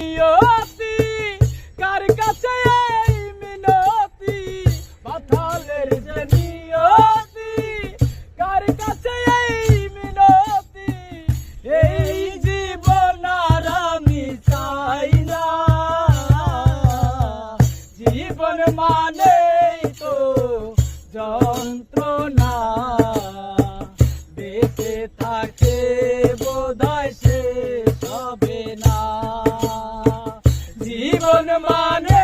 নিয়তি কার কাছে এই মিনতি মাথালের যে নিয়তি কার কাছে এই মিনতি এই জীবন আর আমি চাই না জীবন মানে তো যন্ত্রণা বেঁচে থাকে বোধহয় শেষ হবে না জীবন মানে